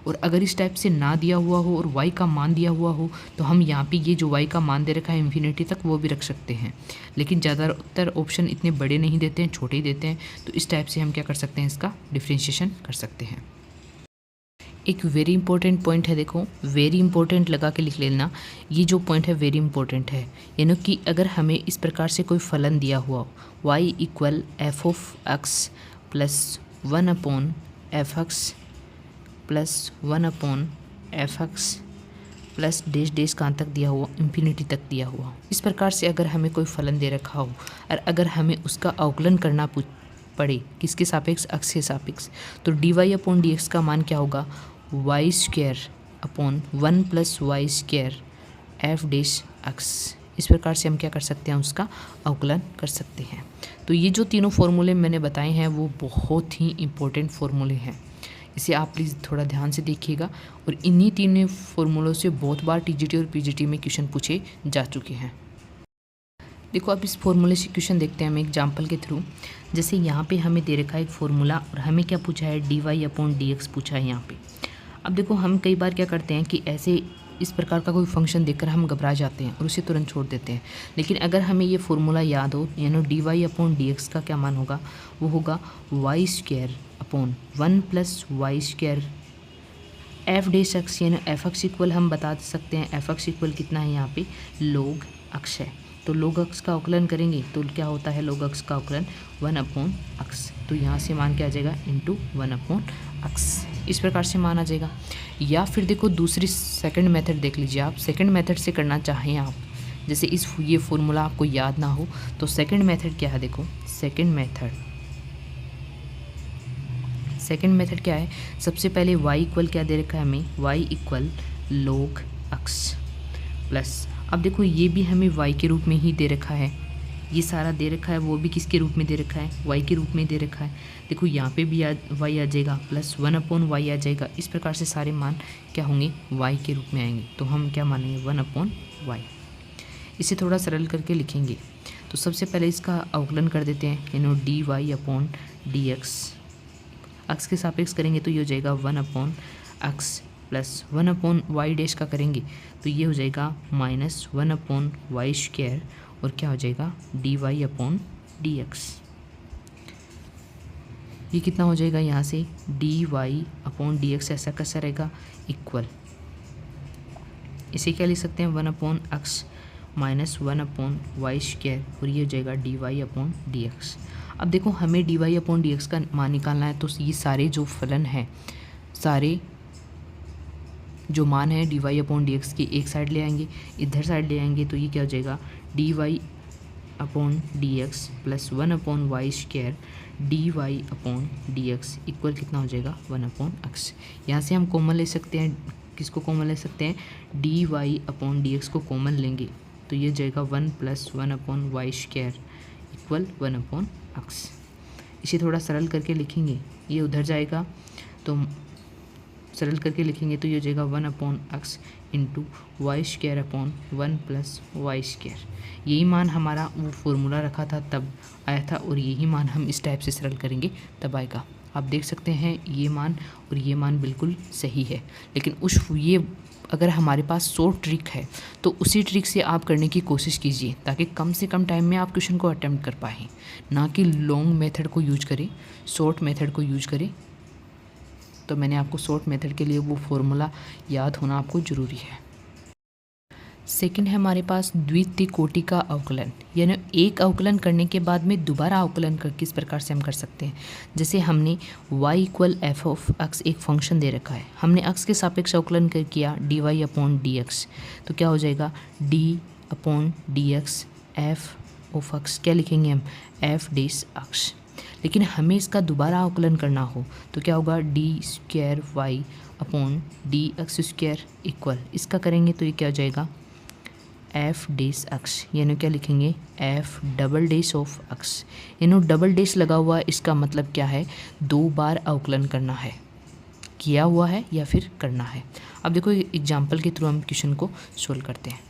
और अगर इस टाइप से ना दिया हुआ हो और y का मान दिया हुआ हो तो हम यहाँ पे ये जो y का मान दे रखा है इन्फिनिटी तक वो भी रख सकते हैं, लेकिन ज़्यादातर ऑप्शन इतने बड़े नहीं देते हैं, छोटे ही देते हैं। तो इस टाइप से हम क्या कर सकते हैं, इसका डिफ्रेंशिएशन कर सकते हैं। एक वेरी इंपॉर्टेंट पॉइंट है, देखो वेरी इंपॉर्टेंट लगा के लिख लेना, ये जो पॉइंट है वेरी इंपॉर्टेंट है, यानी कि अगर हमें इस प्रकार से कोई फलन दिया हुआ y equal F of x plus 1 upon F x plus 1 upon F x plus dash dash कहाँ तक दिया हुआ, इन्फिनिटी तक दिया हुआ, इस प्रकार से अगर हमें कोई फलन दे रखा हो और अगर हमें उसका अवकलन करना पड़े किसके सापेक्ष, एक्स के सापेक्ष, तो D Y upon D x का मान क्या होगा, y square upon 1 plus y square f dash x, इस प्रकार से हम क्या कर सकते हैं, उसका अवकलन कर सकते हैं। तो ये जो तीनों फॉर्मूले मैंने बताए हैं वो बहुत ही इम्पोर्टेंट फॉर्मूले हैं, इसे आप प्लीज़ थोड़ा ध्यान से देखिएगा। और इन्हीं तीनों फॉर्मूलों से बहुत बार टीजीटी और पीजीटी में क्वेश्चन पूछे जा चुके हैं। देखो अब इस फॉर्मूले से क्वेश्चन देखते हैं हम एग्जाम्पल के थ्रू। जैसे यहाँ पे हमें दे रखा है एक फॉर्मूला और हमें क्या पूछा है, dy/dx पूछा है यहाँ पे। अब देखो हम कई बार क्या करते हैं कि ऐसे इस प्रकार का कोई फंक्शन देखकर हम घबरा जाते हैं और उसे तुरंत छोड़ देते हैं। लेकिन अगर हमें ये फॉर्मूला याद हो, यानी dy/dx का क्या मान होगा, वो होगा y² 1 + y²। F dash x यानी एफ एक्स इक्वल हम बता सकते हैं, एफ एक्स इक्वल कितना है यहाँ पे, log अक्ष है। तो log अक्ष का अवकलन करेंगे तो क्या होता है, log अक्ष का अवकलन 1/x। तो यहाँ से मान क्या आ जाएगा, इंटू 1/x। इस प्रकार से मान आ जाएगा। या फिर देखो दूसरी सेकंड मेथड देख लीजिए आप। सेकंड मेथड से करना चाहें आप, जैसे ये फॉर्मूला आपको याद ना हो तो सेकंड मेथड क्या है, देखो सेकंड मेथड क्या है। सबसे पहले y इक्वल क्या दे रखा है हमें, y equal log x plus, अब देखो ये भी हमें y के रूप में ही दे रखा है, ये सारा दे रखा है, वो भी किसके रूप में दे रखा है, y के रूप में दे रखा है। देखो यहाँ पे भी y आ जाएगा प्लस 1/y आ जाएगा। इस प्रकार से सारे मान क्या होंगे, y के रूप में आएंगे। तो हम क्या मानेंगे, 1/y। इसे थोड़ा सरल करके लिखेंगे तो सबसे पहले इसका अवकलन कर देते हैं, यानी dy/dx x के सापेक्ष करेंगे तो ये हो जाएगा 1/x प्लस 1/y डैश का करेंगे तो ये हो जाएगा -1/y²। और क्या हो जाएगा, dy/dx। ये कितना हो जाएगा यहाँ से, dy/dx ऐसा कैसा रहेगा, इक्वल, इसे क्या लिख सकते हैं, 1/x माइनस 1/y²। और ये हो जाएगा dy/dx। अब देखो हमें dy/dx का मान निकालना है, तो ये सारे जो फलन हैं, सारे जो मान है dy/dx की एक साइड ले आएंगे, इधर साइड ले आएंगे तो ये क्या हो जाएगा, dy/dx plus 1/y² dy/dx equal कितना हो जाएगा, 1/x। यहाँ से हम कॉमन ले सकते हैं, किसको कॉमन ले सकते हैं, dy/dx को कॉमन लेंगे तो ये जाएगा 1 + 1/y² इक्वल 1/x। इसे थोड़ा सरल करके लिखेंगे, ये उधर जाएगा तो सरल करके लिखेंगे तो ये हो जाएगा 1/x इंटू y²/1 + y²। यही मान हमारा वो फॉर्मूला रखा था तब आया था, और यही मान हम इस टाइप से सरल करेंगे तब आएगा। आप देख सकते हैं ये मान और ये मान बिल्कुल सही है। लेकिन ये अगर हमारे पास शॉर्ट ट्रिक है तो उसी ट्रिक से आप करने की कोशिश कीजिए, ताकि कम से कम टाइम में आप क्वेश्चन को अटेम्प्ट कर पाएँ, ना कि लॉन्ग मेथड को यूज करें, शॉर्ट मेथड को यूज करें। तो मैंने आपको शॉर्ट मेथड के लिए वो फॉर्मूला याद होना आपको ज़रूरी है। सेकंड है हमारे पास द्वितीय कोटि का अवकलन, यानी एक अवकलन करने के बाद में दोबारा अवकलन कर किस प्रकार से हम कर सकते हैं। जैसे हमने y इक्वल f(x) एक फंक्शन दे रखा है, हमने x के सापेक्ष अवकलन कर किया dy/dx, तो क्या हो जाएगा, d/dx f(x) क्या लिखेंगे हम, f(x). लेकिन हमें इसका दोबारा अवकलन करना हो तो क्या होगा, d²y/dx² इक्वल, इसका करेंगे तो ये क्या हो जाएगा, f(x), यानी क्या लिखेंगे, f(x), यानी डबल डैश लगा हुआ है। इसका मतलब क्या है, 2 बार अवकलन करना है, किया हुआ है या फिर करना है। अब देखो एग्जाम्पल के थ्रू हम क्वेश्चन को सोल्व करते हैं।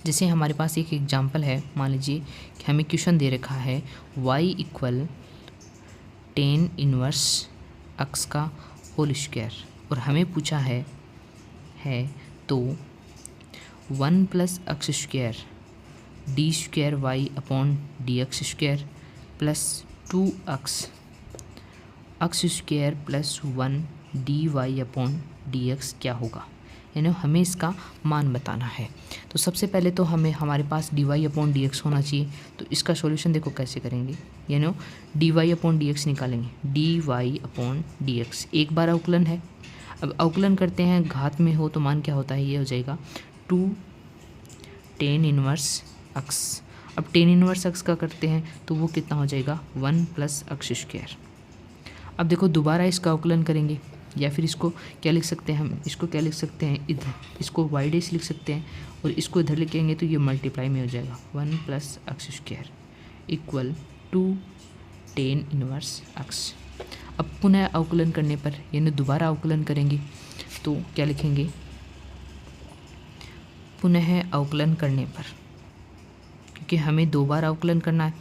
जैसे हमारे पास एक एग्जाम्पल है, मान लीजिए कि हमें क्वेश्चन दे रखा है y equal tan inverse x का होल स्क्वायर, और हमें पूछा है तो 1 + x² d²y/dx² plus 2x x² plus 1 dy/dx क्या होगा, यानी हमें इसका मान बताना है। तो सबसे पहले तो हमें हमारे पास dy/dx होना चाहिए, तो इसका सॉल्यूशन देखो कैसे करेंगे, यानी dy/dx निकालेंगे, dy/dx एक बार अवकलन है। अब अवकलन करते हैं, घात में हो तो मान क्या होता है, ये हो जाएगा 2 tan इनवर्स x। अब tan इनवर्स x का करते हैं तो वो कितना हो जाएगा, 1 + x²। अब देखो दोबारा इसका अवकलन करेंगे या फिर इसको क्या लिख सकते हैं, हम इसको क्या लिख सकते हैं, इधर इसको वाई डैश लिख सकते हैं और इसको इधर लेके आएंगे तो ये मल्टीप्लाई में हो जाएगा 1 plus x square equal to tan inverse x. अब पुनः अवकलन करने पर यानी दोबारा अवकलन करेंगे तो क्या लिखेंगे, पुनः अवकलन करने पर, क्योंकि हमें 2 बार अवकलन करना है,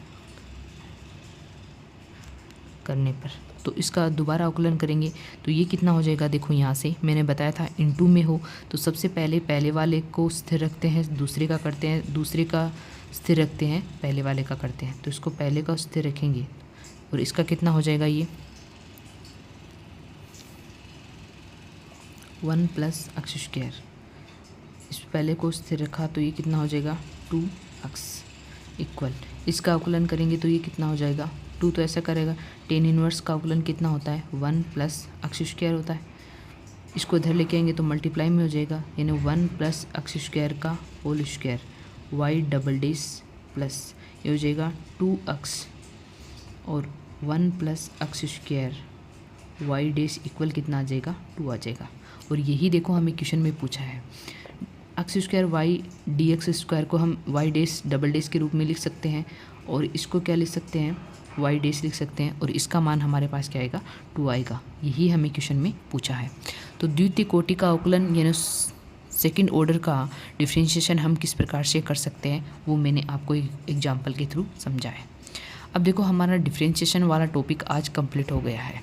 करने पर तो इसका दोबारा अवकलन करेंगे तो ये कितना हो जाएगा। देखो यहाँ से मैंने बताया था इनटू में हो तो सबसे पहले वाले को स्थिर रखते हैं, दूसरे का करते हैं, दूसरे का स्थिर रखते हैं, पहले वाले का करते हैं, तो इसको पहले का स्थिर रखेंगे और इसका कितना हो जाएगा, ये 1 प्लस एक्स स्क्वायर, इस पहले को स्थिर रखा तो ये कितना हो जाएगा 2x इक्वल, इसका अवकलन करेंगे तो ये कितना हो जाएगा 2, तो ऐसा करेगा टेन इनवर्स का अवकलन कितना होता है 1 प्लस एक्स स्क्वायर होता है, इसको इधर लेके आएंगे तो मल्टीप्लाई में हो जाएगा, यानी 1 प्लस एक्स स्क्वायर का whole square y double dash plus ये हो जाएगा 2x और 1 plus x square y dash equal कितना आ जाएगा 2 आ जाएगा। और यही देखो हमें क्वेश्चन में पूछा है, x square y d x square को हम वाई डेस डबल डेस के रूप में लिख सकते हैं और इसको क्या लिख सकते हैं वाई डेस लिख सकते हैं और इसका मान हमारे पास क्या आएगा 2 आएगा। यही हमें क्वेश्चन में पूछा है। तो द्वितीय कोटि का अवकलन यानी सेकंड ऑर्डर का डिफरेंशिएशन हम किस प्रकार से कर सकते हैं वो मैंने आपको एक एग्जाम्पल के थ्रू समझाया। अब देखो हमारा डिफरेंशिएशन वाला टॉपिक आज कंप्लीट हो गया है।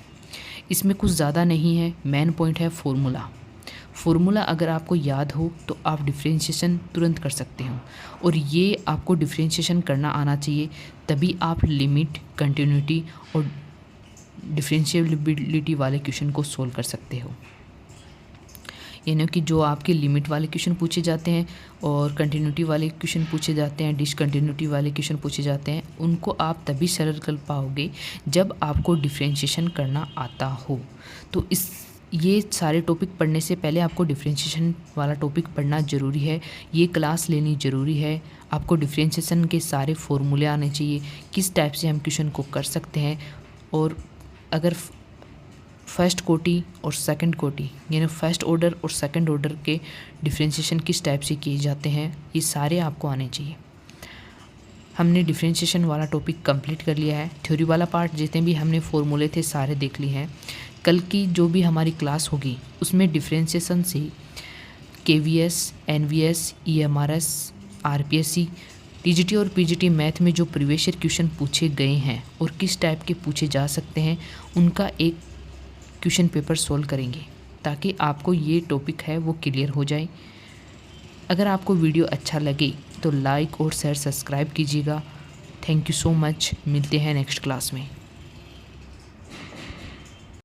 इसमें कुछ ज़्यादा नहीं है, मेन पॉइंट है फार्मूला अगर आपको याद हो तो आप डिफरेंशिएशन तुरंत कर सकते हो और ये आपको डिफरेंशिएशन करना आना चाहिए, तभी आप लिमिट, कंटिन्यूटी और डिफरेंशिएबिलिटी वाले क्वेश्चन को सोल्व कर सकते हो। यानी कि जो आपके लिमिट वाले क्वेश्चन पूछे जाते हैं और कंटिन्यूटी वाले क्वेश्चन पूछे जाते हैं, डिसकंटिन्यूटी वाले क्वेश्चन पूछे जाते हैं, उनको आप तभी सरल कर पाओगे जब आपको डिफरेंशिएशन करना आता हो। तो ये सारे टॉपिक पढ़ने से पहले आपको डिफरेंशिएशन वाला टॉपिक पढ़ना ज़रूरी है, ये क्लास लेनी ज़रूरी है। आपको डिफरेंशिएशन के सारे फॉर्मूले आने चाहिए, किस टाइप से हम क्वेश्चन को कर सकते हैं, और अगर फर्स्ट कोटि और सेकंड कोटि यानी फर्स्ट ऑर्डर और सेकंड ऑर्डर के डिफरेंशिएशन किस टाइप से किए जाते हैं, ये सारे आपको आने चाहिए। हमने डिफरेंशिएशन वाला टॉपिक कंप्लीट कर लिया है। थ्योरी वाला पार्ट जितने भी हमने फॉर्मूले थे सारे देख लिए हैं। कल की जो भी हमारी क्लास होगी उसमें डिफरेंशिएशन से KVS, NVS, EMRS, RPSC, TGT और PGT मैथ में जो प्रीवियस ईयर क्वेश्चन पूछे गए हैं और किस टाइप के पूछे जा सकते हैं उनका एक क्वेश्चन पेपर सॉल्व करेंगे, ताकि आपको ये टॉपिक है वो क्लियर हो जाए। अगर आपको वीडियो अच्छा लगे तो लाइक और शेयर सब्सक्राइब कीजिएगा। Thank you so much. मिलते हैं नेक्स्ट क्लास में।